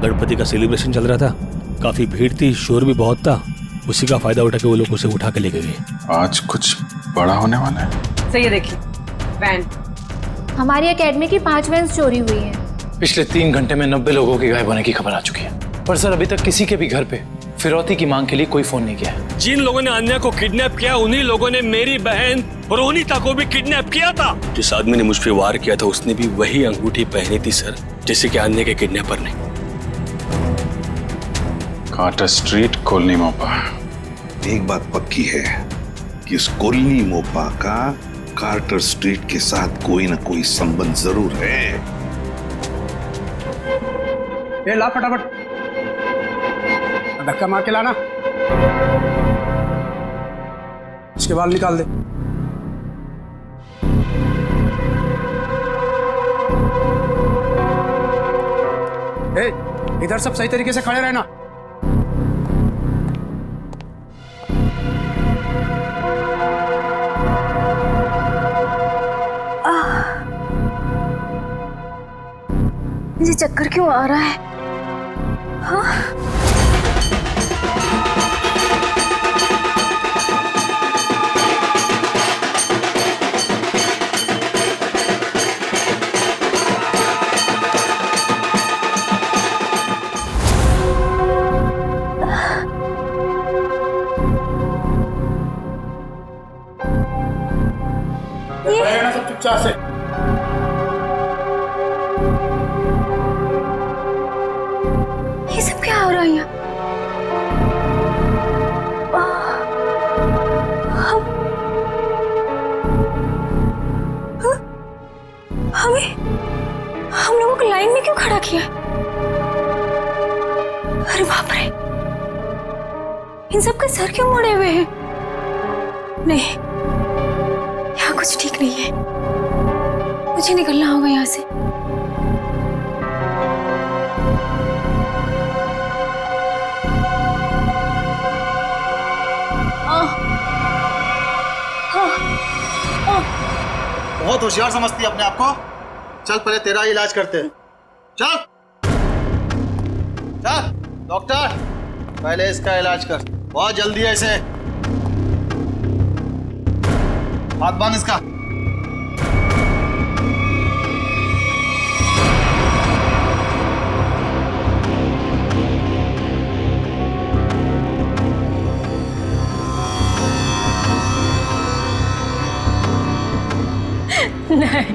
गणपति का सेलिब्रेशन चल रहा था, काफी भीड़ थी, शोर भी बहुत था। उसी का फायदा उठा के वो लोग उसे उठा के लेके गए। आज कुछ बड़ा होने वाला है। सही है, देखिए वैन। हमारी एकेडमी की 5 वैन चोरी हुई हैं। पिछले 3 घंटे में 90 लोगों के गायब होने की खबर आ चुकी है, पर सर अभी तक किसी के भी घर पे फिरौती की मांग के लिए कोई फोन नहीं किया है। जिन लोगों ने अन्या को किडनैप किया, उन्हीं लोगों ने मेरी बहन रोनिता को भी किडनैप किया था। जिस आदमी ने मुझ पे वार किया था, उसने भी वही अंगूठी पहनी थी सर, जैसे कि अन्य के किडनैपर ने। कार्टर स्ट्रीट, कॉलोनी मोपा। एक बात पक्की है कि इस कॉलोनी मोपा का कार्टर स्ट्रीट के साथ कोई ना कोई संबंध जरूर है। ये ला फटाफट, धक्का मार के लाना, इसके बाल निकाल दे। ए, इधर सब सही तरीके से खड़े रहना। मुझे चक्कर क्यों आ रहा है? हाँ? रहना सब चुपचाप से। ये सब क्या हो रहा है यहाँ? हम लोगों को लाइन में क्यों खड़ा किया? अरे बाप रे, इन सब के सर क्यों मुड़े हुए हैं? नहीं, यहाँ कुछ ठीक नहीं है, मुझे निकलना होगा यहाँ से। बहुत होशियार समझती है अपने आप को। चल पहले तेरा इलाज करते हैं। चल चल डॉक्टर, पहले इसका इलाज कर, बहुत जल्दी है इसे। हाथ बांध इसका। नहीं,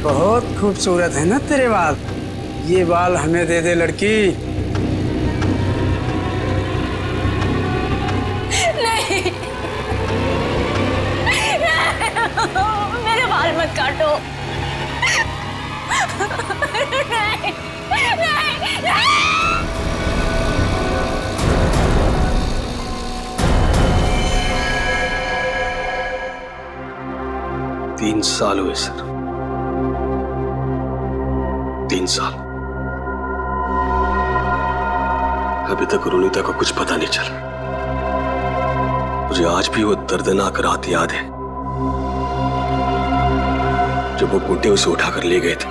बहुत खूबसूरत है ना तेरे बाल। ये बाल हमें दे दे लड़की। नहीं, मेरे बाल मत काटो। नहीं, नहीं, नहीं। 3 साल हुए सर, 3 साल। अभी तक रोनिता को कुछ पता नहीं चला। मुझे आज भी वो दर्दनाक रात याद है जब वो गुंडे उसे उठाकर ले गए थे।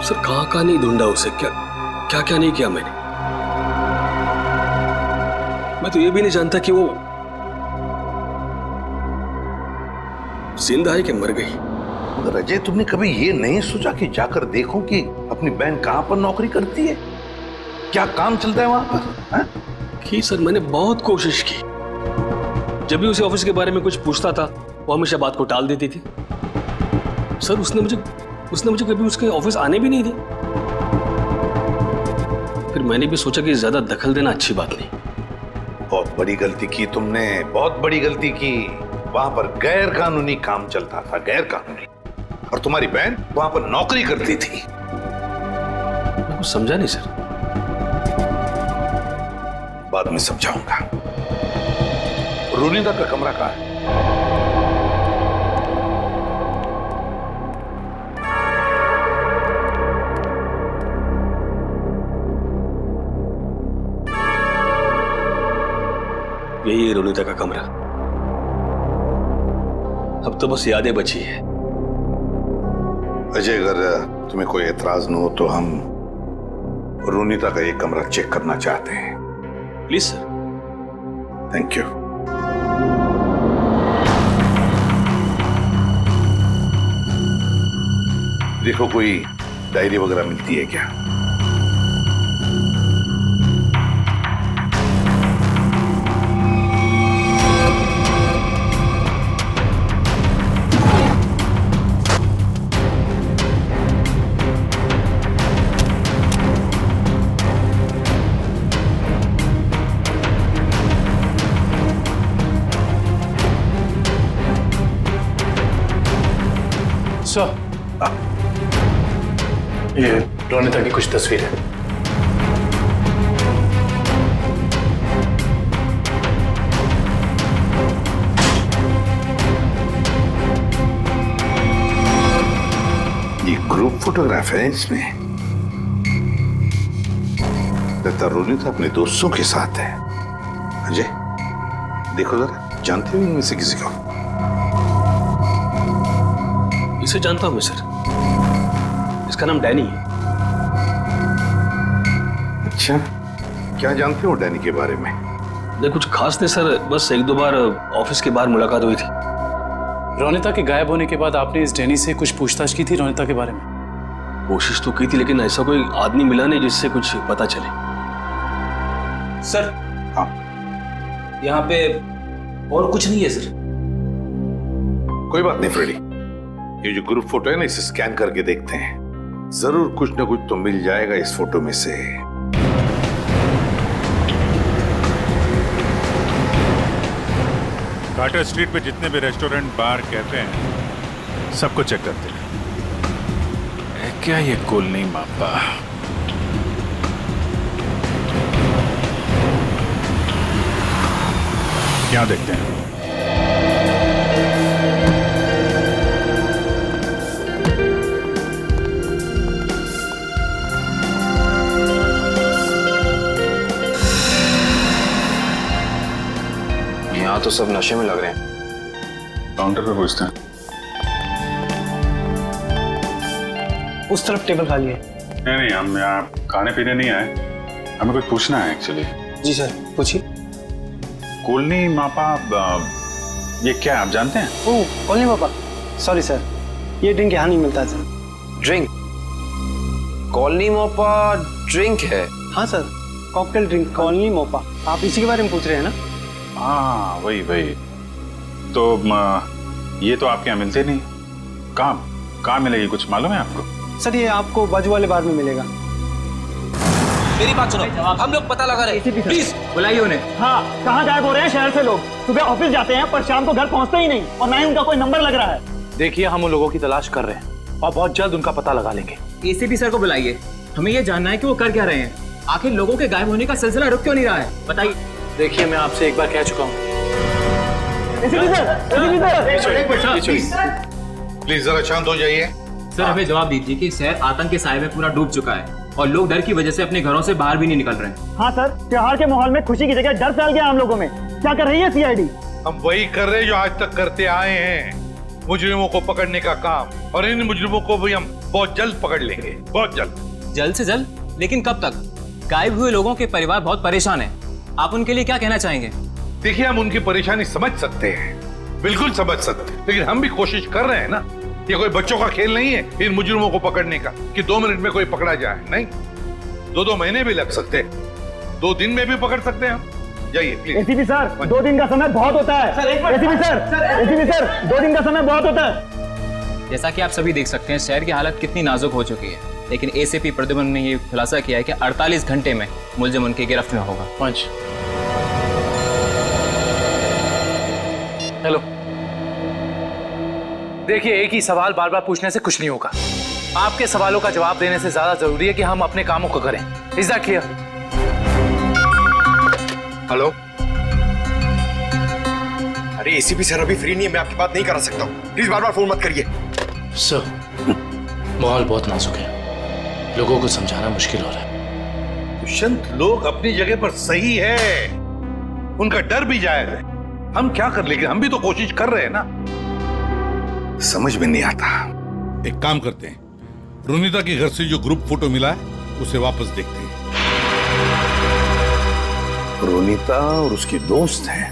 सर कहां कहां नहीं ढूंढा उसे, क्या क्या क्या नहीं किया मैंने। मैं तो ये भी नहीं जानता कि वो जिंदा है कि मर गई। मगर अजय, तुमने कभी ये नहीं सोचा कि जाकर देखो कि अपनी बहन कहां पर नौकरी करती है, क्या काम चलता है वहां पर? हा? की सर, मैंने बहुत कोशिश की। जब भी उसे ऑफिस के बारे में कुछ पूछता था, वो हमेशा बात को टाल देती थी। सर उसने मुझे कभी उसके ऑफिस आने भी नहीं दिया। फिर मैंने भी सोचा कि ज्यादा दखल देना अच्छी बात नहीं। बहुत बड़ी गलती की तुमने, बहुत बड़ी गलती की। वहां पर गैर कानूनी काम चलता था, गैर कानूनी, और तुम्हारी बहन वहां पर नौकरी करती थी। मैं कुछ समझा नहीं सर। बाद में समझाऊंगा। रोनिता का कमरा कहाँ है? यही है रोनिता का कमरा। अब तो बस यादें बची है। अजय, अगर तुम्हें कोई एतराज न हो तो हम रोनिता का ये कमरा चेक करना चाहते हैं। Please sir. Thank you. देखो, कोई डायरी वगैरह मिलती है क्या? सर, ये रोनिता की कुछ तस्वीरें। ये ग्रुप फोटोग्राफ है इसमें। लगता रोनिता अपने दोस्तों के साथ है। अजय, देखो जरा, जानते हो इनमें से किसी को? इसे जानता हूं मैं सर, इसका नाम डैनी है। अच्छा, क्या जानते हो डैनी के बारे में? नहीं, कुछ खास नहीं सर, बस एक दो बार ऑफिस के बाहर मुलाकात हुई थी। रोनिता के गायब होने के बाद आपने इस डैनी से कुछ पूछताछ की थी रोनिता के बारे में? कोशिश तो की थी, लेकिन ऐसा कोई आदमी मिला नहीं जिससे कुछ पता चले। सर, हाँ, यहाँ पे और कुछ नहीं है सर। कोई बात नहीं फ्रेडी, ये जो ग्रुप फोटो है ना, इसे स्कैन करके देखते हैं। जरूर कुछ ना कुछ तो मिल जाएगा इस फोटो में से। कार्टर स्ट्रीट पे जितने भी रेस्टोरेंट, बार, कैफे हैं, सबको चेक करते हैं। है क्या ये कॉलोनी मापा? क्या देखते हैं? यहाँ तो सब नशे में लग रहे हैं। काउंटर पे पूछते हैं। उस तरफ टेबल खाली है। नहीं, हम यहाँ खाने पीने नहीं आए, हमें कुछ पूछना है एक्चुअली। जी सर, पूछिए। कॉलोनी मापा, ये क्या है, आप जानते हैं? ओह, कॉलोनी पापा, सॉरी सर, ये ड्रिंक यहाँ नहीं मिलता sir. Drink? Colony Mopa drink है? हाँ sir, cocktail drink colony Mopa. आप इसी के बारे में पूछ रहे हैं ना? हाँ, वही। तो ये तो आपके यहाँ मिलते नहीं। कहाँ मिलेगी, कुछ मालूम है आपको? सर, ये आपको बाजू वाले बार में मिलेगा। मेरी बात सुनो, हम लोग पता लगा रहे हैं। प्लीज बुलाइए उन्हें। हाँ, कहाँ गायब हो रहे हैं शहर से लोग? सुबह ऑफिस जाते हैं पर शाम को घर पहुँचते ही नहीं, और ना ही उनका कोई नंबर लग रहा है। देखिए, हम उन लोगों की तलाश कर रहे हैं और बहुत जल्द उनका पता लगा लेंगे। एसीपी सर को बुलाइए, हमें ये जानना है कि वो कर क्या रहे हैं। आखिर लोगों के गायब होने का सिलसिला रुक क्यों नहीं रहा है, बताइए। देखिए, मैं आपसे एक बार कह चुका हूँ। प्लीज जरा शांत हो जाइए। सर, हमें जवाब दीजिए कि शहर आतंक के साए में पूरा डूब चुका है और लोग डर की वजह से अपने घरों से बाहर भी नहीं निकल रहे हैं। हाँ सर, त्योहार के माहौल में खुशी की जगह डर फैल गया हम लोगों में। क्या कर रही है सीआईडी? हम वही कर रहे हैं जो आज तक करते आए हैं, मुजरिमों को पकड़ने का काम। और इन मुजरिमों को भी हम बहुत जल्द पकड़ लेंगे, बहुत जल्द। जल्द से जल्द? लेकिन कब तक? गायब हुए लोगों के परिवार बहुत परेशान है, आप उनके लिए क्या कहना चाहेंगे? देखिए, हम उनकी परेशानी समझ सकते हैं, बिल्कुल समझ सकते हैं, लेकिन हम भी कोशिश कर रहे हैं ना। ये कोई बच्चों का खेल नहीं है इन मुजरिमों को पकड़ने का कि 2 मिनट में कोई पकड़ा जाए। नहीं, 2 महीने भी लग सकते हैं, 2 दिन में भी पकड़ सकते हैं हम। जाइए प्लीज। एसीपी सर, 2 दिन का समय बहुत होता है। एसीपी सर, 2 दिन का समय बहुत होता है। जैसा कि आप सभी देख सकते हैं, शहर की हालत कितनी नाजुक हो चुकी है, लेकिन एसीपी प्रद्युम्न ने ये खुलासा किया है कि 48 घंटे में मुलजिम उनकी गिरफ्त में होगा। पंच, हेलो। देखिए, एक ही सवाल बार बार पूछने से कुछ नहीं होगा। आपके सवालों का जवाब देने से ज्यादा जरूरी है कि हम अपने कामों को करें। Is that clear? हेलो। अरे एसीपी सर अभी फ्री नहीं है, मैं आपकी बात नहीं करा सकता हूँ। प्लीज बार बार फोन मत करिए। सर, माहौल बहुत नाजुक है, लोगों को समझाना मुश्किल हो रहा है। दुष्यंत, लोग अपनी जगह पर सही है, उनका डर भी जायज है। हम क्या कर लेंगे, हम भी तो कोशिश कर रहे हैं ना। समझ में नहीं आता। एक काम करते हैं, रुनीता के घर से जो ग्रुप फोटो मिला है उसे वापस देखते हैं। रुनीता और उसके दोस्त हैं।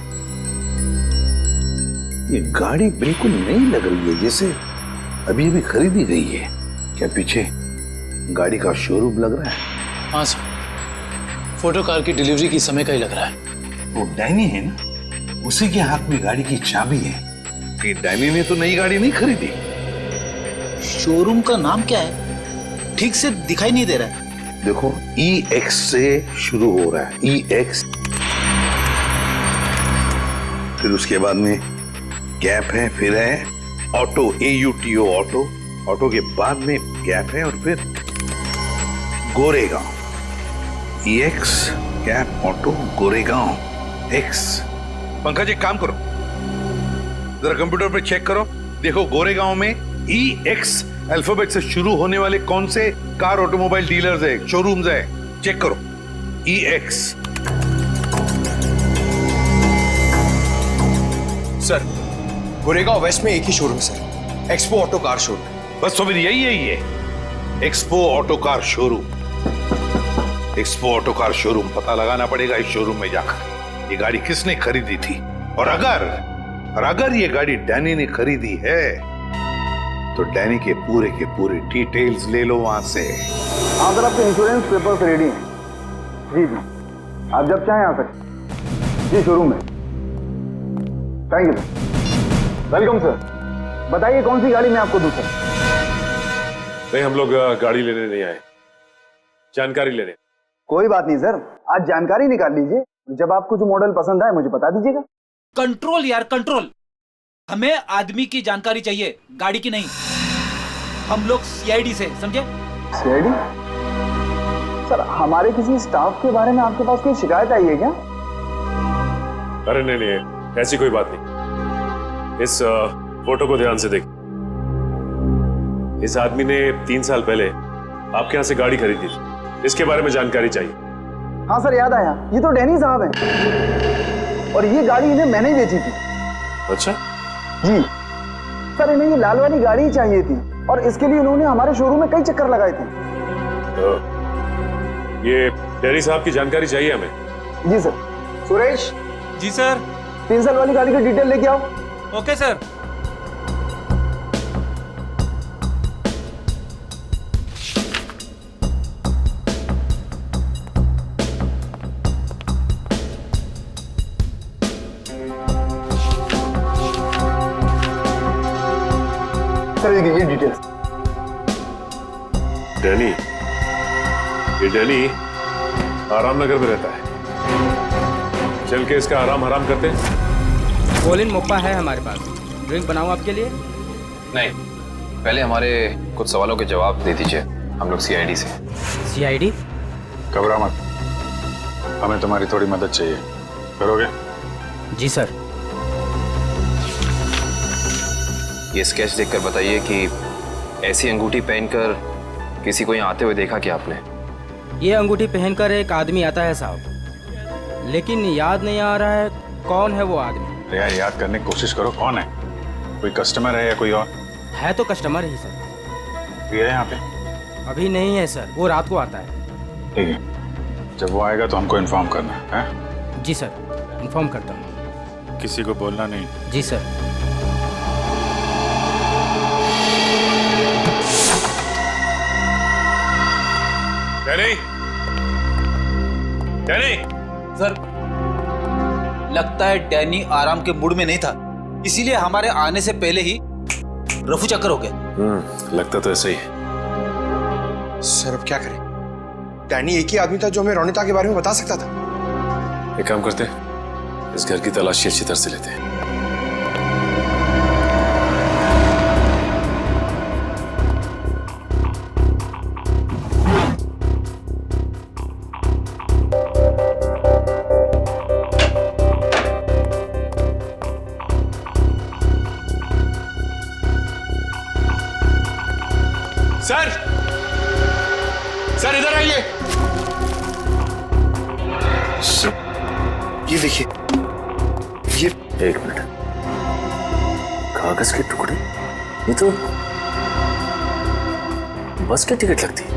ये गाड़ी बिल्कुल नई लग रही है, जैसे अभी अभी खरीदी गई है। क्या पीछे गाड़ी का शोरूम लग रहा है? हाँ सर, फोटो कार की डिलीवरी की समय का ही लग रहा है। वो डैनी है ना, उसी के हाथ में गाड़ी की चाबी है। कि डैनी ने तो नई गाड़ी नहीं खरीदी। शोरूम का नाम क्या है, ठीक से दिखाई नहीं दे रहा है। देखो, EX से शुरू हो रहा है, EX। फिर उसके बाद में गैप है, फिर है ऑटो, AUTO ऑटो। ऑटो के बाद में गैप है और फिर Goregaon. EX gap auto Goregaon X। Pankaj एक काम करो, जरा कंप्यूटर पे चेक करो, देखो गोरेगांव में EX अल्फाबेट से शुरू होने वाले कौन से कार ऑटोमोबाइल डीलर्स है, शोरूम्स है, चेक करो। EX। सर, गोरेगांव वेस्ट में एक ही शोरूम है sir, expo auto car showroom. बस तो फिर यही है, ये expo auto car showroom. Expo auto car showroom पता लगाना पड़ेगा इस शोरूम में जाकर ये गाड़ी किसने खरीदी थी, और अगर ये गाड़ी डैनी ने खरीदी है तो डैनी के पूरे डिटेल्स ले लो वहां से। हाँ सर, आपके इंश्योरेंस पेपर्स रेडी हैं। जी जी, आप जब चाहें आ सकते। जी शोरूम में। Thank you sir. Welcome sir. बताइए कौन सी गाड़ी मैं आपको दूं सर? नहीं, हम लोग गाड़ी लेने नहीं आए, जानकारी लेने। कोई बात नहीं सर, आज जानकारी निकाल लीजिए। जब आपको जो मॉडल पसंद आए मुझे बता दीजिएगा। कंट्रोल यार, कंट्रोल। हमें आदमी की जानकारी चाहिए, गाड़ी की नहीं। हम लोग CID से, समझे? CID? सर, हमारे किसी स्टाफ के बारे में आपके पास कोई शिकायत आई है क्या? अरे नहीं, ऐसी कोई बात नहीं। इस फोटो को ध्यान से देख। इस आदमी ने 3 साल पहले आपके यहाँ से गाड़ी खरीदी थी, इसके बारे में जानकारी चाहिए। हाँ सर, याद आया, ये तो डैनी साहब हैं और ये गाड़ी इन्हें मैंने ही बेची थी। अच्छा जी सर, इन्हें ये लाल वाली गाड़ी ही चाहिए थी और इसके लिए उन्होंने हमारे शोरूम में कई चक्कर लगाए थे। ये डैनी साहब की जानकारी चाहिए हमें। जी सर। सुरेश। जी सर। 3 साल वाली गाड़ी की डिटेल लेके आओ। Okay sir. सर ये डिटेल्स। डैनी, ये डैनी आराम नगर में रहता है। चल के इसका आराम हराम करते हैं। कोलिन मोप्पा है हमारे पास, ड्रिंक बनाऊं आपके लिए? नहीं, पहले हमारे कुछ सवालों के जवाब दे दीजिए। हम लोग CID से। CID? घबरा मत, हमें तुम्हारी थोड़ी मदद चाहिए, करोगे? जी सर। ये स्केच देखकर बताइए कि ऐसी अंगूठी पहनकर किसी को यहाँ आते हुए देखा क्या आपने? ये अंगूठी पहनकर एक आदमी आता है साहब, लेकिन याद नहीं आ रहा है कौन है वो आदमी। यार याद करने की कोशिश करो, कौन है? कोई कस्टमर है या कोई और? है तो कस्टमर ही सर। ये है यहाँ पे? अभी नहीं है सर, वो रात को आता है। ठीक है, जब वो आएगा तो हमको इन्फॉर्म करना है। जी सर, इन्फॉर्म करता हूँ। किसी को बोलना नहीं। जी सर। Danny, Danny. सर, लगता है डैनी आराम के मूड में नहीं था, इसीलिए हमारे आने से पहले ही रफू चक्कर हो गया। लगता तो ऐसा ही है। सर अब क्या करें? डैनी एक ही आदमी था जो हमें रोनिता के बारे में बता सकता था। एक काम करते हैं, इस घर की तलाशी अच्छी तरह से लेते हैं। सर, सर इधर आइए। ये देखिए, ये एक मिनट, कागज के टुकड़े? ये तो बस की टिकट लगती है।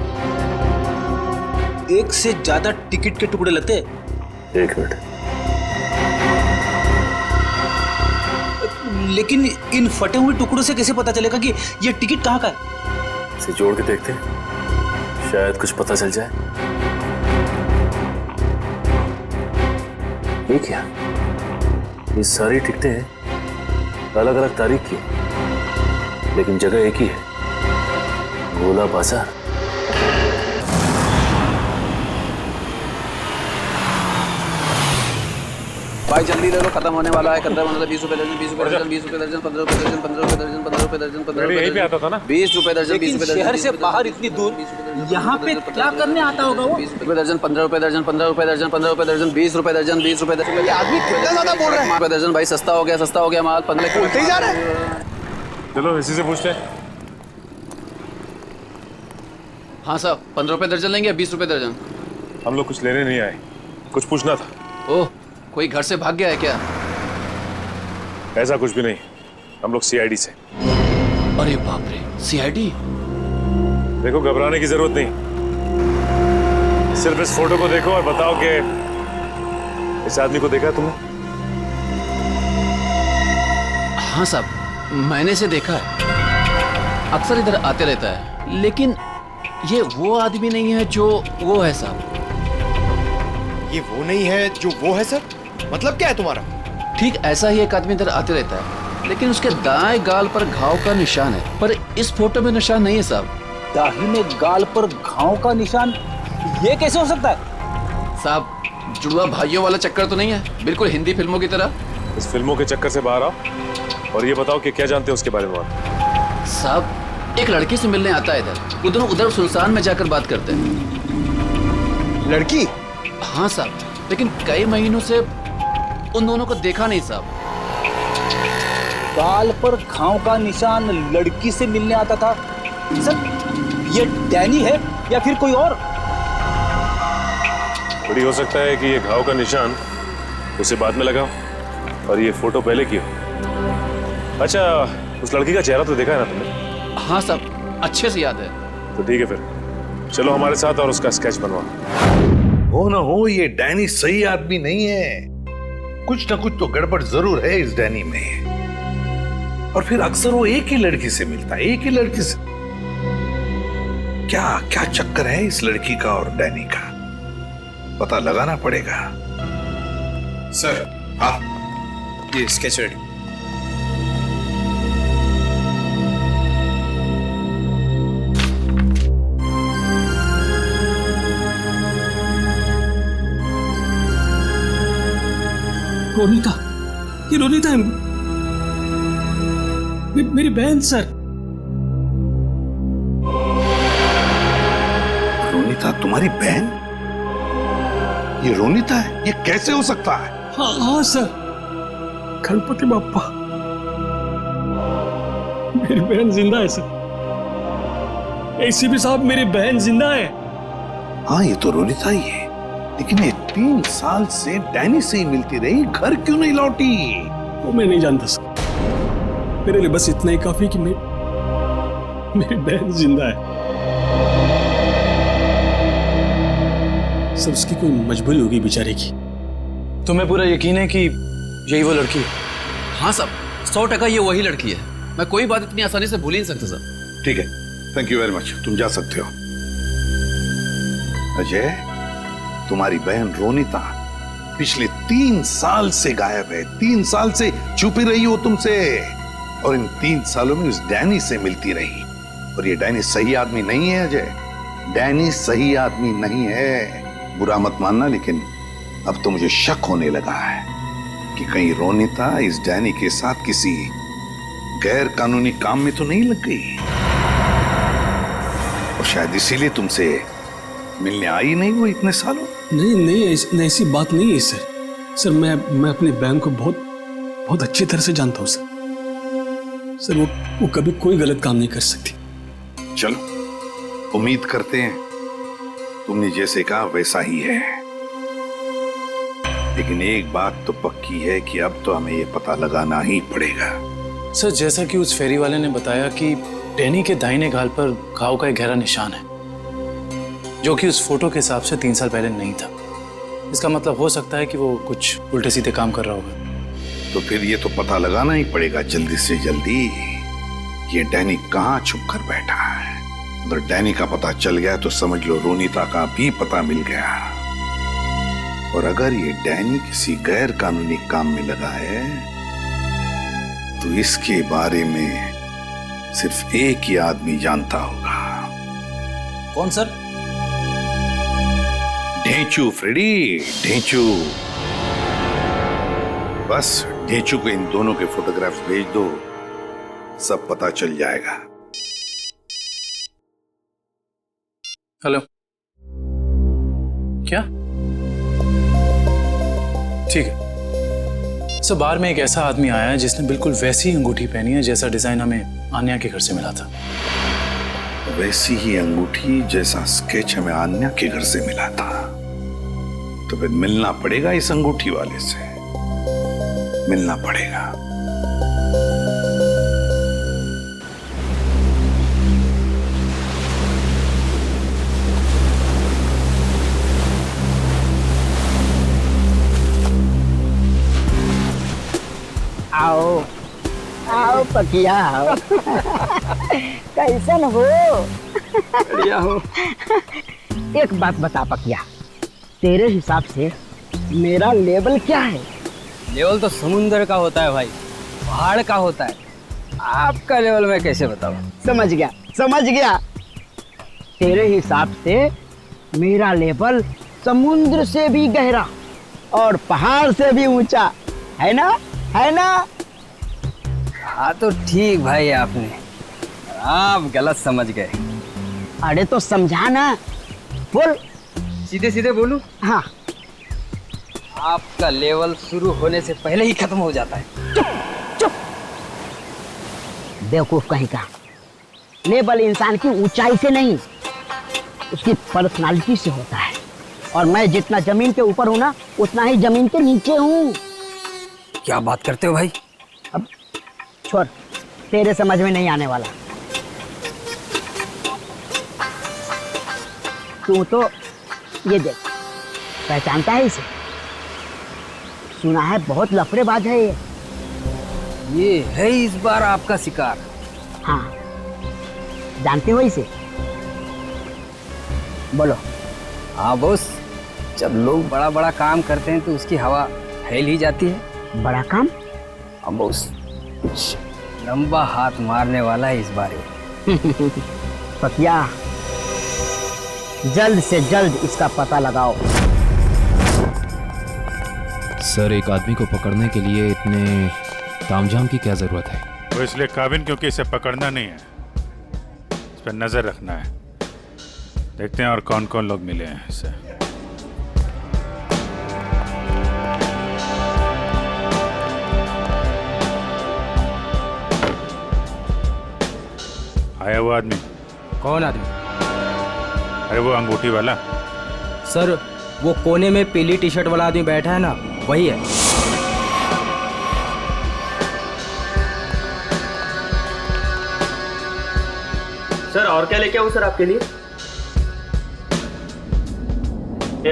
एक से ज्यादा टिकट के टुकड़े लगते हैं। एक मिनट, लेकिन इन फटे हुए टुकड़ों से कैसे पता चलेगा कि ये टिकट कहाँ का है? इसे जोड़ के देखते हैं, शायद कुछ पता चल जाए। ये क्या? ये सारी टिकटें अलग अलग तारीख की, लेकिन जगह एक ही है, गोला बाजार। भाई जल्दी ले लो, खत्म होने वाला है। 15 मतलब 20 रुपए दर्जन, 20 रुपए दर्जन, 20 रुपए दर्जन, 15 रुपए दर्जन, 15 रुपए दर्जन, 15 रुपए दर्जन, 15 रुपए यहीं पे आता था ना? 20 रुपए दर्जन, 20 रुपए दर्जन। शहर से बाहर इतनी दूर यहाँ पे क्या करने आता होगा वो? 20 रुपए दर्जन, 15 रुपए दर्जन, 15 रुपए दर्जन, 15 रुपए दर्जन, 20 रुपए दर्जन, 20 रुपए दर्जन। ये आदमी कितना ज्यादा बोल रहा है? रुपए दर्जन भाई, सस्ता हो गया माल। 15 बोलते ही जा रहा है। चलो इसी से पूछते हैं। हाँ साहब, 15 रुपए दर्जन लेंगे या 20 रुपए दर्जन? हम लोग कुछ लेने नहीं आए, कुछ पूछना था। ओह, कोई घर से भाग गया है क्या? ऐसा कुछ भी नहीं, हम लोग सीआईडी से। अरे बाप रे, सीआईडी? देखो घबराने की जरूरत नहीं, सिर्फ इस फोटो को देखो और बताओ कि इस आदमी को देखा तुमने? हाँ साहब, मैंने इसे देखा है, अक्सर इधर आते रहता है, लेकिन ये वो आदमी नहीं है जो वो है साहब। ये वो नहीं है जो वो है सर? मतलब क्या है तुम्हारा? ठीक ऐसा ही एक आदमी इधर आते रहता है, लेकिन उसके दाएं गाल पर घाव का निशान है, पर इस फोटो में निशान नहीं है साहब। दाहिने गाल पर घाव का निशान? ये कैसे हो सकता है साहब? जुड़वा भाइयों वाला चक्कर तो नहीं है? बिल्कुल हिंदी फिल्मों की तरह। इस फिल्मों के चक्कर से बाहर आओ और ये बताओ कि क्या जानते हो उसके बारे में आप? साहब, एक लड़की से मिलने आता है इधर, उधर सुनसान में जाकर बात करते हैं। लड़की? हाँ साहब, लेकिन कई महीनों से उन दोनों को देखा नहीं साहब। गाल पर घाव का निशान, लड़की से मिलने आता था सर। ये डैनी है या फिर कोई और? बड़ी हो सकता है कि ये घाव का निशान उसे बाद में लगा और ये फोटो पहले की हो। अच्छा, उस लड़की का चेहरा तो देखा है ना तुमने? हाँ साहब, अच्छे से याद है। तो ठीक है, फिर चलो हमारे साथ और उसका स्केच बनवाओ। हो ना हो, ये डैनी सही आदमी नहीं है। कुछ ना कुछ तो गड़बड़ जरूर है इस डैनी में। और फिर अक्सर वो एक ही लड़की से मिलता है, एक ही लड़की से। क्या क्या चक्कर है इस लड़की का और डैनी का? पता लगाना पड़ेगा। सर, हाँ, ये स्केच रेडी। रोनीता, ये रोनीता है, मेरी बहन सर। रोनीता तुम्हारी बहन? ये रोनीता है? ये कैसे हो सकता है? हाँ सर, गणपति बाप्पा, मेरी बहन जिंदा है सर। एसीपी साहब, मेरी बहन जिंदा है। हाँ, ये तो रोनीता ही है, लेकिन ये 3 साल से डैनी से ही मिलती रही, घर क्यों नहीं लौटी? वो मैं नहीं जानता सर, मेरे लिए बस इतना ही काफी कि मेरी बहन जिंदा है सर। उसकी कोई मजबूरी होगी बेचारे की। तुम्हें पूरा यकीन है कि यही वो लड़की है? हाँ साहब, 100% ये वही लड़की है। मैं कोई बात इतनी आसानी से भूल ही नहीं सकता सर। ठीक है, थैंक यू वेरी मच, तुम जा सकते हो। अजय, तुम्हारी बहन रोनीता पिछले 3 साल से गायब है। 3 साल से छुपी रही हो तुमसे, और इन 3 सालों में उस डैनी से मिलती रही। और ये डैनी सही आदमी नहीं है अजय, डैनी सही आदमी नहीं है। बुरा मत मानना, लेकिन अब तो मुझे शक होने लगा है कि कहीं रोनीता इस डैनी के साथ किसी गैर कानूनी काम में तो नहीं लग गई, और शायद इसीलिए तुमसे मिलने आई नहीं वो इतने सालों। नहीं, ऐसी बात नहीं है सर। सर, मैं अपनी बहन को बहुत अच्छी तरह से जानता हूँ सर। वो कभी कोई गलत काम नहीं कर सकती। चलो, उम्मीद करते हैं तुमने जैसे कहा वैसा ही है। लेकिन एक बात तो पक्की है कि अब तो हमें ये पता लगाना ही पड़ेगा। सर, जैसा कि उस फेरी वाले ने बताया कि डैनी के दाहिने गाल पर घाव का एक गहरा निशान है, जो कि उस फोटो के हिसाब से 3 साल पहले नहीं था। इसका मतलब हो सकता है कि वो कुछ उल्टे सीधे काम कर रहा होगा। तो फिर ये तो पता लगाना ही पड़ेगा जल्दी से जल्दी, ये डैनी कहाँ छुप कर बैठा है। अगर डैनी का पता चल गया तो समझ लो रोनीता का भी पता मिल गया। और अगर ये डैनी किसी गैर कानूनी काम में लगा है तो इसके बारे में सिर्फ एक ही आदमी जानता होगा। कौन सर? ढेंचू फ्रेडी, ढेंचू। बस ढेंचू को इन दोनों के फोटोग्राफ्स भेज दो, सब पता चल जाएगा। हेलो, क्या? ठीक है सर, बार में एक ऐसा आदमी आया है जिसने बिल्कुल वैसी ही अंगूठी पहनी है जैसा डिजाइन हमें आन्या के घर से मिला था। वैसी ही अंगूठी जैसा स्केच हमें आन्या के घर से मिला था। तो फिर मिलना पड़ेगा इस अंगूठी वाले से, मिलना पड़ेगा। आओ आओ पकिया आओ। कैसन हो? बढ़िया हो। एक बात बता पकिया, तेरे हिसाब से मेरा लेवल क्या है? लेवल तो समुंदर का होता है भाई, पहाड़ का होता है। आपका लेवल मैं कैसे बताऊं? समझ गया समझ गया। तेरे हिसाब से मेरा लेवल समुद्र से भी गहरा और पहाड़ से भी ऊंचा है ना, है ना? हाँ तो ठीक भाई, आपने आप गलत समझ गए। अरे तो समझा ना, बोल। सीधे सीधे बोलूं? हाँ। आपका लेवल शुरू होने से पहले ही खत्म हो जाता है। चुप चुप, बेवकूफ कहीं का। लेवल इंसान की ऊंचाई से नहीं, उसकी पर्सनालिटी से होता है। और मैं जितना जमीन के ऊपर हूं ना, उतना ही जमीन के नीचे हूं। क्या बात करते हो भाई? अब छोड़, तेरे समझ में नहीं आने वाला। तू तो ये देख, पहचानता है इसे? सुना है बहुत लफड़ेबाज है ये है इस बार आपका शिकार। हाँ, जानते हो इसे? बोलो। हाँ बॉस, जब लोग बड़ा बड़ा काम करते हैं तो उसकी हवा फैल ही जाती है। बड़ा काम? हाँ बॉस, कुछ लंबा हाथ मारने वाला है इस बार। पकिया, जल्द से जल्द इसका पता लगाओ। सर, एक आदमी को पकड़ने के लिए इतने तामझाम की क्या जरूरत है? वो इसलिए काबिल क्योंकि इसे पकड़ना नहीं है, इस पर नजर रखना है। देखते हैं और कौन कौन लोग मिले हैं इससे। आया वो आदमी? कौन आदमी? अरे वो अंगूठी वाला। सर, वो कोने में पीली टी शर्ट वाला आदमी बैठा है ना, वही है। सर, और क्या लेके आऊं सर आपके लिए?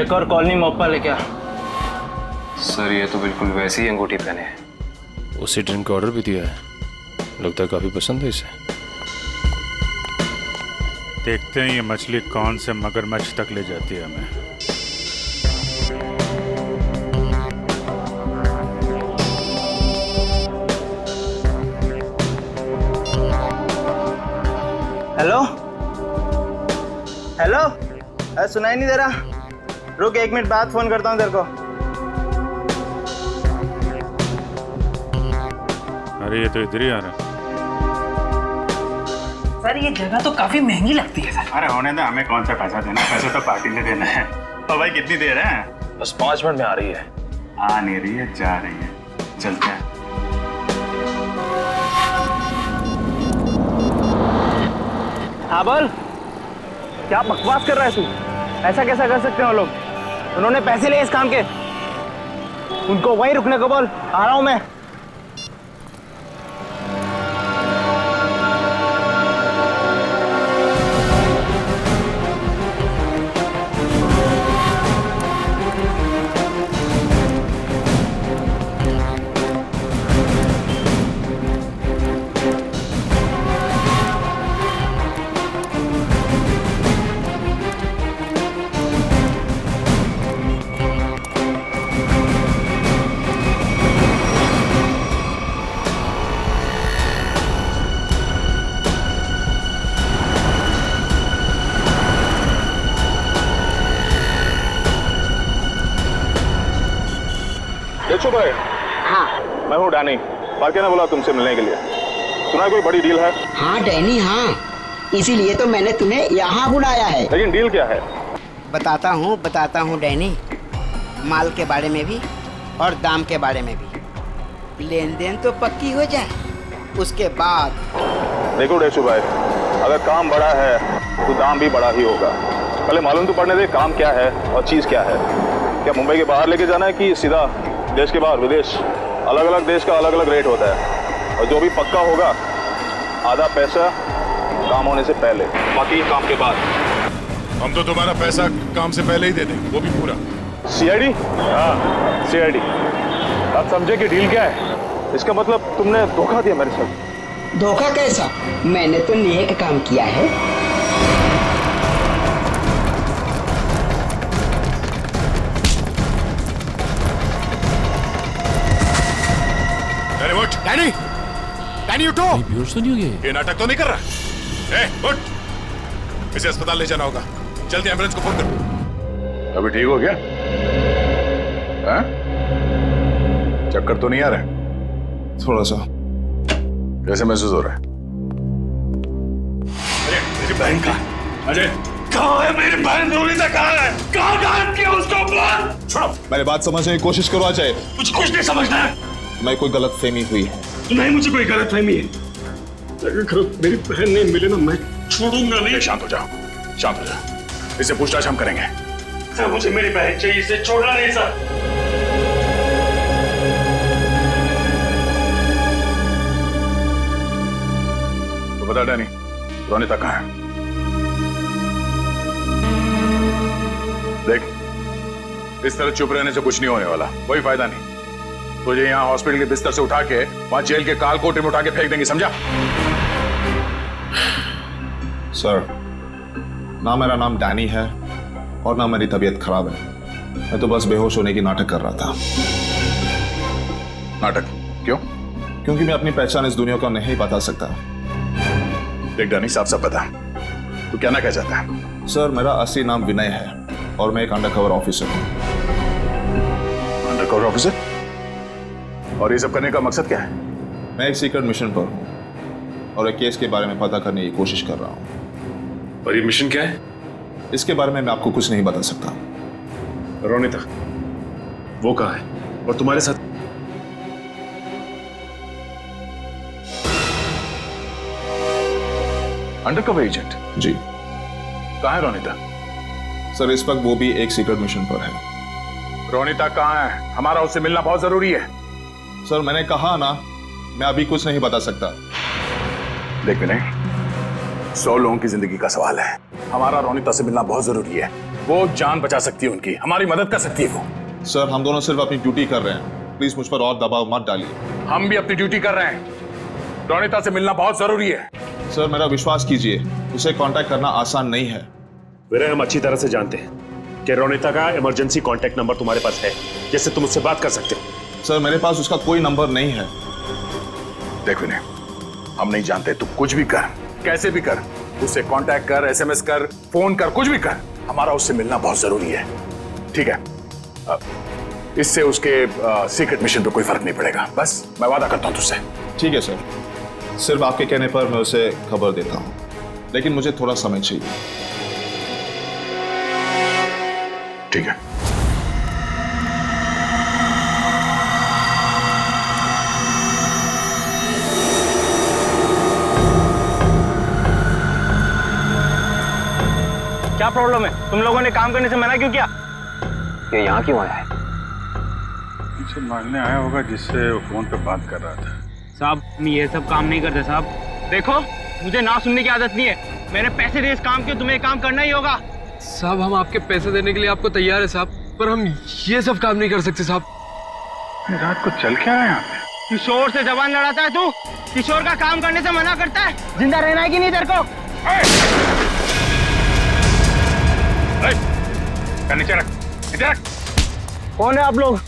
एक और कॉलोनी मोप्पा लेके आ। सर, ये तो बिल्कुल वैसी ही अंगूठी पहने है। उसी ड्रिंक का ऑर्डर भी दिया है, लगता है काफी पसंद है इसे। देखते हैं ये मछली कौन से मगरमच्छ तक ले जाती है हमें। हेलो हेलो, अरे सुनाई नहीं दे रहा? रुक, 1 मिनट बाद फोन करता हूँ तेरे को। अरे ये तो इधर ही आ रहा है। सर, ये जगह तो काफी महंगी लगती है सर। अरे होने दो, हमें कौन सा पैसा देना, पैसा तो पार्टी ने देना है। और भाई कितनी देर है? बस 5 मिनट में आ रही है। आ नहीं रही है, जा रही है। चलते हैं। हाँ बोल, क्या बकवास कर रहा है तू? ऐसा कैसा कर सकते हो लोग? उन्होंने पैसे लिए इस काम के। उनको वहीं रुकने को बोल, आ रहा हूं मैं। भाई हाँ, मैं हूँ डैनी। पार्के ने बोला तुमसे मिलने के लिए। सुना कोई बड़ी डील है? हाँ डैनी हाँ, इसीलिए तो मैंने तुम्हें यहाँ बुलाया है। लेकिन डील क्या है? बताता हूँ डैनी। माल के बारे में भी और दाम के बारे में भी। लेन देन तो पक्की हो जाए, उसके बाद। देखो डेशु भाई, अगर काम बड़ा है तो दाम भी बड़ा ही होगा। पहले मालूम तो पड़ने दे काम क्या है और चीज क्या है। क्या मुंबई के बाहर लेके जाना है कि सीधा देश के बाहर? विदेश अलग अलग देश का अलग अलग रेट होता है, और जो भी पक्का होगा आधा पैसा काम होने से पहले, बाकी काम के बाद। हम तो तुम्हारा पैसा काम से पहले ही दे देंगे, वो भी पूरा। सीआईडी? हाँ सीआईडी। आप समझे कि डील क्या है? इसका मतलब तुमने धोखा दिया मेरे साथ। धोखा कैसा? मैंने तो नेक काम किया है। डैनी, डैनी उठो। बेहोश तो नहीं हो गए? ये नाटक तो नहीं कर रहा? उठ, इसे अस्पताल ले जाना होगा। जल्दी एम्बुलेंस को फोन करो। अभी ठीक हो गया? हाँ? चक्कर तो नहीं आ रहा? थोड़ा सा। कैसे महसूस हो रहा है? अरे मेरी बहन कहाँ? अजय कहाँ है मेरी बहन? रोनिता कहाँ है? कहाँ गायब किया उसको? बोल। छोड़ो। मेरी बात समझने की कोशिश करो अजय। मुझे कुछ नहीं समझना है। मैं कोई गलत फहमी हुई है? नहीं, मुझे कोई गलत फहमी है। अगर मेरी बहन नहीं मिले ना, मैं छोड़ूंगा नहीं। शांत हो जाओ, शांत हो जाओ। इसे पूछताछ हम करेंगे। सर मुझे मेरी बहन चाहिए, इसे छोड़ना नहीं सर। तो बता डैनी, रोनिता कहाँ है? देख, इस तरह चुप रहने से कुछ नहीं होने वाला, कोई फायदा नहीं। तुझे यहाँ हॉस्पिटल के बिस्तर से उठा के वहां जेल के काल कोठरी में उठा के फेंक देंगे, समझा? सर, ना मेरा नाम डैनी है और ना मेरी तबीयत खराब है। मैं तो बस बेहोश होने की नाटक कर रहा था। नाटक? क्यों? क्योंकि मैं अपनी पहचान इस दुनिया को नहीं बता सकता। देख डैनी, साफ साफ बता, तू क्या ना कह चाहता है? सर, मेरा असली नाम विनय है और मैं एक अंडरकवर ऑफिसर हूँ। Undercover officer? और ये सब करने का मकसद क्या है? मैं एक सीक्रेट मिशन पर हूँ और एक केस के बारे में पता करने की कोशिश कर रहा हूँ। और ये मिशन क्या है? इसके बारे में मैं आपको कुछ नहीं बता सकता। रोनिता वो कहाँ है और तुम्हारे साथ? Undercover agent? जी। कहाँ है रोनिता? सर, इस वक्त वो भी एक सीक्रेट मिशन पर है। रोनिता कहाँ है? हमारा उससे मिलना बहुत जरूरी है। सर, मैंने कहा ना, मैं अभी कुछ नहीं बता सकता। देख विनय, 100 लोगों की जिंदगी का सवाल है। हमारा रोनिता से मिलना बहुत जरूरी है। वो जान बचा सकती है उनकी, हमारी मदद कर सकती है वो। सर, हम दोनों सिर्फ अपनी ड्यूटी कर रहे हैं। प्लीज मुझ पर और दबाव मत डालिए। हम भी अपनी ड्यूटी कर रहे हैं। रोनिता से मिलना बहुत जरूरी है। सर, मेरा विश्वास कीजिए, उसे कांटेक्ट करना आसान नहीं है। विनय, हम अच्छी तरह से जानते हैं कि रोनिता का इमरजेंसी कांटेक्ट नंबर तुम्हारे पास है, जिससे तुम उससे बात कर सकते हो। सर, मेरे पास उसका कोई नंबर नहीं है। देख विनय, हम नहीं जानते, तू कुछ भी कर, कैसे भी कर, उससे कांटेक्ट कर, एसएमएस कर, फोन कर, कुछ भी कर, हमारा उससे मिलना बहुत जरूरी है। ठीक है? इससे उसके सीक्रेट मिशन पे कोई फर्क नहीं पड़ेगा। बस मैं वादा करता हूं तुझसे। ठीक है सर, सिर्फ आपके कहने पर मैं उसे खबर देता हूं, लेकिन मुझे थोड़ा समय चाहिए। ठीक है। क्या प्रॉब्लम है? तुम लोगों ने काम करने से मना क्यों किया? ये यहाँ क्यों आया है? से मांगने आया होगा जिससे वो फोन पे बात कर रहा था। साहब हम ये सब काम नहीं करते साहब। देखो मुझे ना सुनने की आदत नहीं है। मैंने पैसे दिए इस काम के, तुम्हें काम करना ही होगा। साहब हम आपके पैसे देने के लिए आपको तैयार है साहब, पर हम ये सब काम नहीं कर सकते साहब। रात को चल क्या रहा है यहाँ पे? किशोर से जबान लड़ाता है तू। किशोर का काम करने से मना करता है। जिंदा रहना है कि नहीं तेरे को? नीचे रख, नीचे रख। कौन है आप लोग?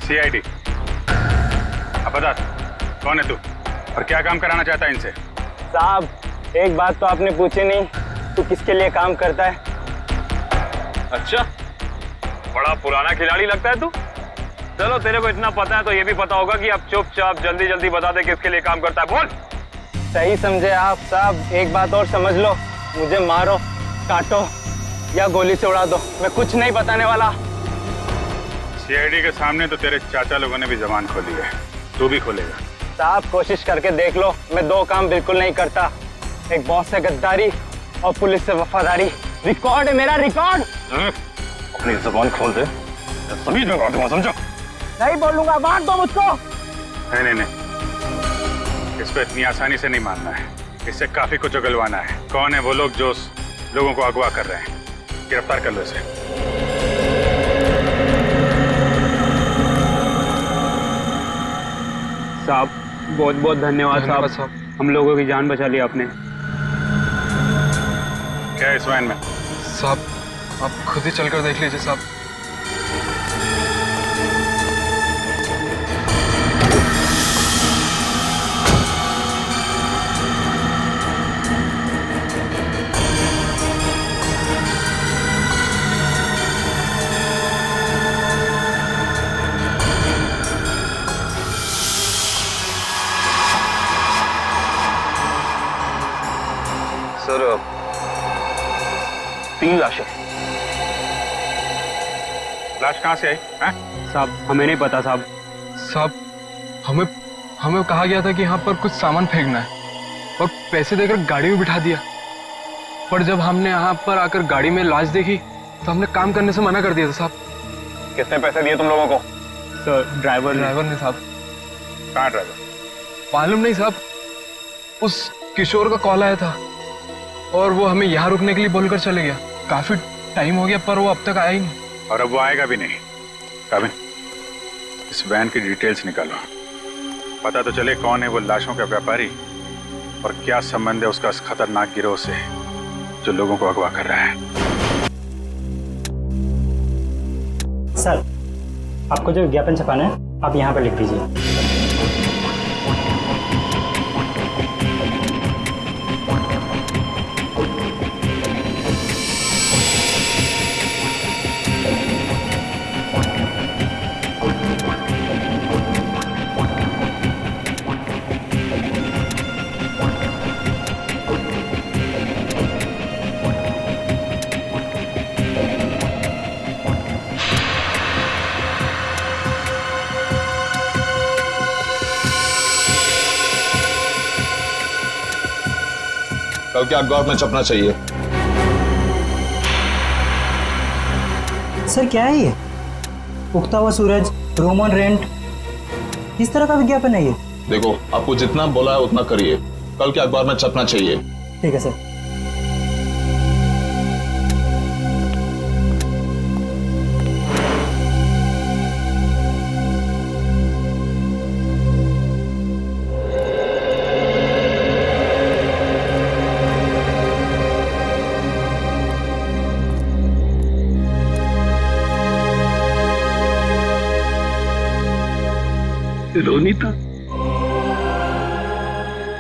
CID। अब बता कौन है तू और क्या काम कराना चाहता है इनसे? साहब एक बात तो आपने पूछी नहीं, तू किसके लिए काम करता है? अच्छा, बड़ा पुराना खिलाड़ी लगता है तू। चलो तेरे को इतना पता है तो ये भी पता होगा कि अब चुपचाप जल्दी जल्दी बता दे किसके लिए काम करता है। बोल। सही समझे आप साहब। एक बात और समझ लो, मुझे मारो, काटो या गोली से उड़ा दो, मैं कुछ नहीं बताने वाला। CID के सामने तो तेरे चाचा लोगों ने भी जबान खोली है, तू भी खोलेगा। साहब कोशिश करके देख लो, मैं दो काम बिल्कुल नहीं करता। एक बॉस से गद्दारी और पुलिस से वफादारी। रिकॉर्ड है मेरा, रिकॉर्ड। अपनी जबान खोल दे, सभी लगा दूंगा, समझो? नहीं बोलूंगा, बांट दो मुझको। नहीं, इसको इतनी आसानी से नहीं मानना है, इससे काफी कुछ उगलवाना है। कौन है वो लोग जो लोगों को अगवा कर रहे हैं? गिरफ्तार कर लो इसे। साहब बहुत बहुत धन्यवाद साहब, हम लोगों की जान बचा ली आपने। क्या है इस वैन में? साहब आप खुद ही चलकर देख लीजिए साहब। सर 3 लाशें। लाश कहाँ से आई? साहब हमें नहीं पता साहब। साहब हमें कहा गया था कि यहाँ पर कुछ सामान फेंकना है और पैसे देकर गाड़ी में बिठा दिया, पर जब हमने यहाँ पर आकर गाड़ी में लाश देखी तो हमने काम करने से मना कर दिया था साहब। कितने पैसे दिए तुम लोगों को? सर ड्राइवर ने साहब। कहाँ ड्राइवर? मालूम नहीं साहब, उस किशोर का कॉल आया था और वो हमें यहाँ रुकने के लिए बोलकर चले गया। काफी टाइम हो गया पर वो अब तक आया ही नहीं। और अब वो आएगा भी नहीं। काबिन, इस वैन की डिटेल्स निकालो, पता तो चले कौन है वो लाशों का व्यापारी और क्या संबंध है उसका इस खतरनाक गिरोह से जो लोगों को अगवा कर रहा है। सर आपको जो विज्ञापन छपाना है आप यहाँ पर लिख दीजिए। कल के अखबार में छपना चाहिए। सर क्या है ये? उगता हुआ सूरज, रूम ऑन रेंट, किस तरह का विज्ञापन है ये? देखो आपको जितना बोला है उतना करिए, कल के अखबार में छपना चाहिए। ठीक है सर। रोनीता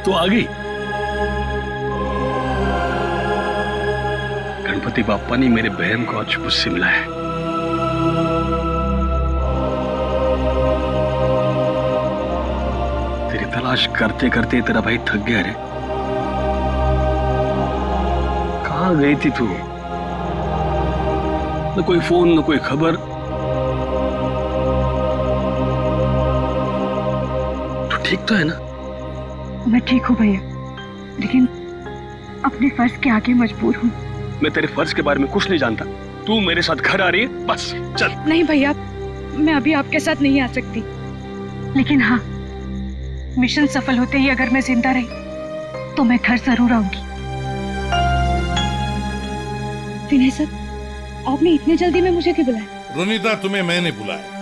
तो आ गई। गणपति बाप्पा ने मेरे बहन को आज मुझसे मिलाया है। तेरी तलाश करते करते तेरा भाई थक गया रे। कहाँ गई थी तू? न कोई फोन न कोई खबर। ठीक तो है ना? मैं ठीक हूँ भैया, लेकिन अपने फर्ज के आगे मजबूर हूँ। मैं तेरे फर्ज के बारे में कुछ नहीं जानता। तू मेरे साथ घर आ रही है, बस चल। नहीं भैया, मैं अभी आपके साथ नहीं आ सकती, लेकिन हाँ, मिशन सफल होते ही अगर मैं जिंदा रही तो मैं घर जरूर आऊंगी। विनय सर, आपने इतनी जल्दी में मुझे क्यों बुलाया? रुनीता, तुम्हें मैंने बुलाया।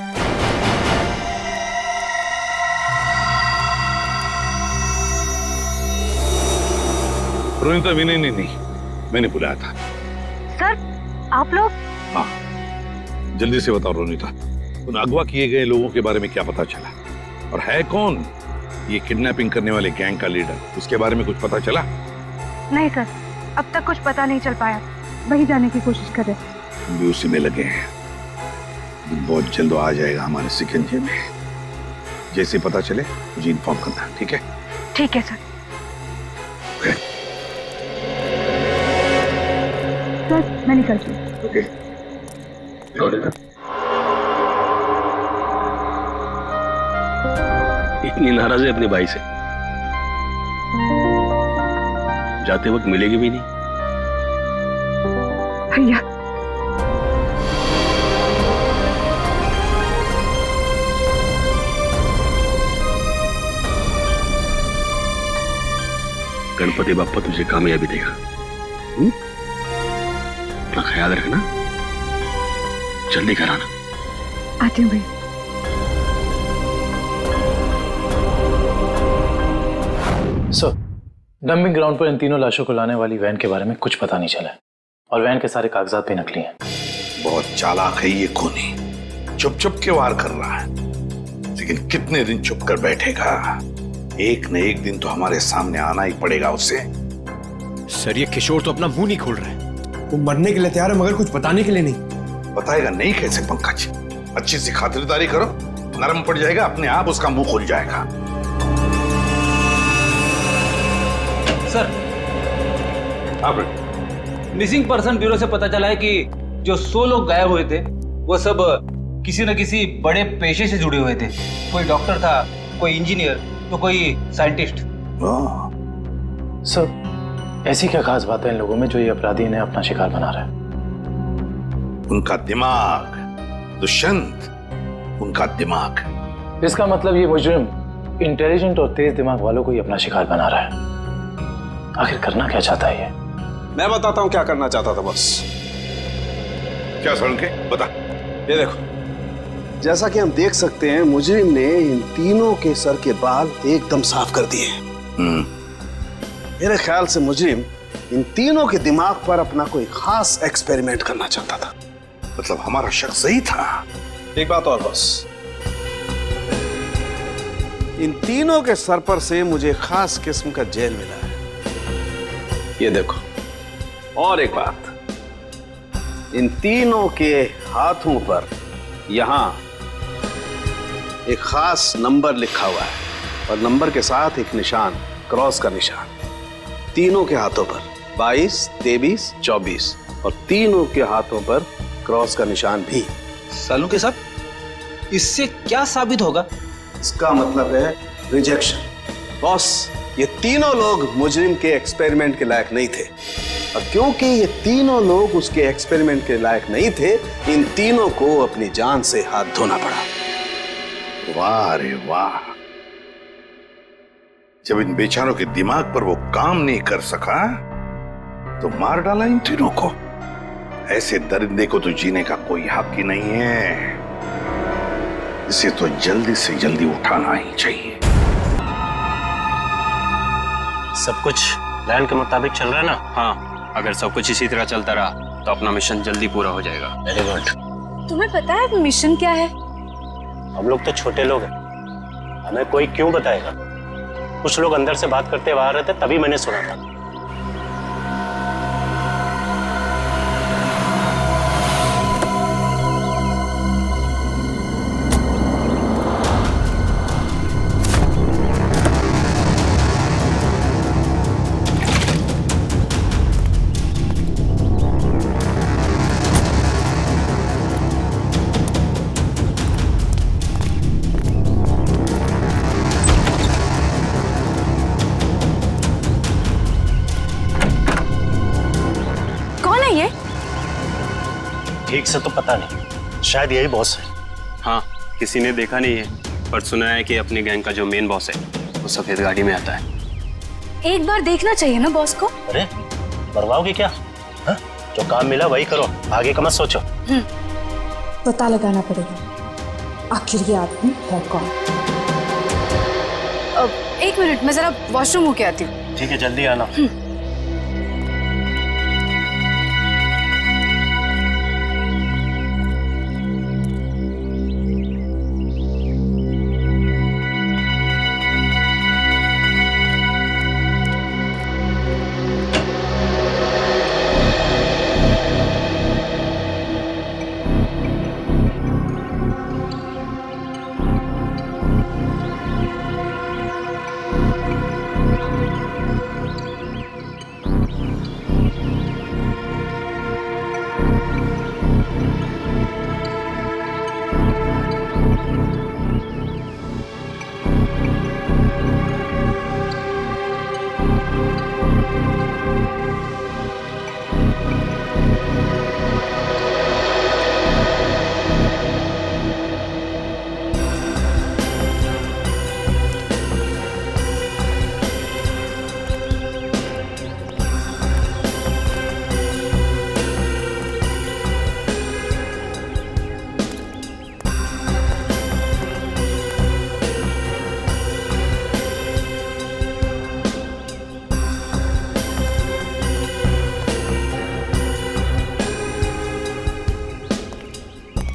रुनीता, विनय ने नहीं, मैंने बुलाया था। सर, आप लोग? हाँ, जल्दी से बताओ रुनीता, उन अगवा किए गए लोगों के बारे में क्या पता चला? और है कौन ये किडनैपिंग करने वाले गैंग का लीडर? उसके बारे में कुछ पता चला? नहीं सर, अब तक कुछ पता नहीं चल पाया, वही जाने की कोशिश कर रहे। हम भी उसी में लगे हैं। बहुत जल्द आ जाएगा हमारे शिकंजे में। जैसे पता चले मुझे इन्फॉर्म करना, ठीक है? ठीक है सर। सर, मैं निकलती हूँ। ओके। इतनी नाराज है अपने भाई से, जाते वक्त मिलेगी भी नहीं। भैया, गणपति बाप्पा तुझे कामयाबी देगा। अपना ख्याल रखना, जल्दी कराना। आती हूँ भैया। सर, डंपिंग ग्राउंड पर इन तीनों लाशों को लाने वाली वैन के बारे में कुछ पता नहीं चला है और वैन के सारे कागजात भी नकली हैं। बहुत चालाक है ये खूनी, चुप चुप के वार कर रहा है, लेकिन कितने दिन चुप कर बैठेगा? एक न एक दिन तो हमारे सामने आना ही पड़ेगा उसे। सर, ये किशोर तो अपना मुंह नहीं खोल रहा है। वो मरने के लिए तैयार है मगर कुछ बताने के लिए नहीं। बताएगा नहीं कैसे पंकज? अच्छी सी खातिरदारी करो, नरम पड़ जाएगा, अपने आप उसका मुंह खुल जाएगा। सर, मिसिंग पर्सन ब्यूरो से पता चला है कि जो 100 लोग गायब हुए थे वो सब किसी न किसी बड़े पेशे से जुड़े हुए थे। कोई डॉक्टर था, कोई इंजीनियर, तो कोई साइंटिस्ट। सर, ऐसी क्या खास बात है इन लोगों में जो ये अपराधी इन्हें अपना शिकार बना रहा है? उनका दिमाग दुष्यंत, उनका दिमाग। इसका मतलब ये मुजरिम इंटेलिजेंट और तेज दिमाग वालों को ही अपना शिकार बना रहा है। आखिर करना क्या चाहता है ये? मैं बताता हूं क्या करना चाहता था बस। क्या सड़के बता। ये देखो, जैसा कि हम देख सकते हैं, मुजरिम ने इन तीनों के सर के बाल एकदम साफ कर दिए। मेरे ख्याल से मुजरिम इन तीनों के दिमाग पर अपना कोई खास एक्सपेरिमेंट करना चाहता था। मतलब हमारा शक सही था। एक बात और बस, इन तीनों के सर पर से मुझे खास किस्म का जेल मिला है। ये देखो, और एक बात, इन तीनों के हाथों पर यहां एक खास नंबर लिखा हुआ है और नंबर के साथ एक निशान, क्रॉस का निशान। तीनों के हाथों पर 22, 23, 24 और तीनों के हाथों पर क्रॉस का निशान भी। सालू के साथ इससे क्या साबित होगा? इसका मतलब है रिजेक्शन। बॉस, ये तीनों लोग मुजरिम के एक्सपेरिमेंट के लायक नहीं थे और क्योंकि ये तीनों लोग उसके एक्सपेरिमेंट के लायक नहीं थे, इन तीनों को अपनी जान से हाथ धोना पड़ा। वाह रे वाह, जब इन बेचारों के दिमाग पर वो काम नहीं कर सका तो मार डाला इन तीनों को। ऐसे दरिंदे को तो जीने का कोई हक ही नहीं है। इसे तो जल्दी से जल्दी उठाना ही चाहिए। सब कुछ प्लान के मुताबिक चल रहा है ना? हाँ, अगर सब कुछ इसी तरह चलता रहा तो अपना मिशन जल्दी पूरा हो जाएगा। Very good. तुम्हें पता है मिशन क्या है? हम लोग तो छोटे लोग हैं, हमें कोई क्यों बताएगा? कुछ लोग अंदर से बात करते हुए आ रहे थे, तभी मैंने सुना था। ठीक से तो पता नहीं, शायद यही बॉस है। हाँ, किसी ने देखा नहीं है, पर सुना है कि अपनी गैंग का जो मेन बॉस है वो सफेद गाड़ी में आता है। एक बार देखना चाहिए ना बॉस को। अरे मरवाओगे क्या? हा? जो काम मिला वही करो, आगे का मत सोचो। पता लगाना पड़ेगा आखिर ये आदमी है कौन। एक मिनट, मैं जरा वॉशरूम होके आती हूँ। ठीक है, जल्दी आना।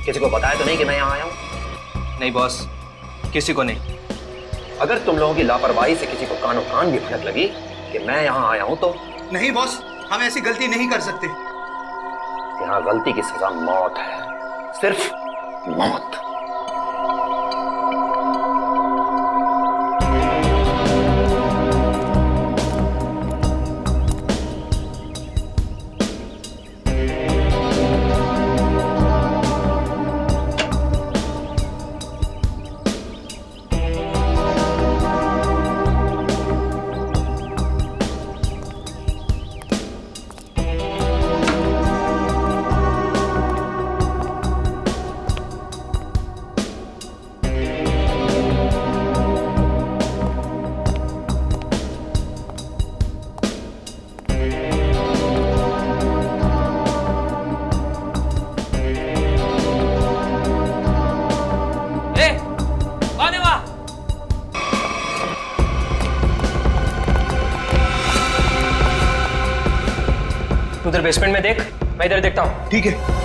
किसी को बताया तो नहीं कि मैं यहाँ आया हूँ? नहीं बॉस, किसी को नहीं। अगर तुम लोगों की लापरवाही से किसी को कानो कान भी फटक लगी कि मैं यहाँ आया हूँ तो? नहीं बॉस, हम ऐसी गलती नहीं कर सकते। यहाँ गलती की सजा मौत है, सिर्फ मौत। उधर बेसमेंट में देख, मैं इधर देखता हूँ। ठीक है।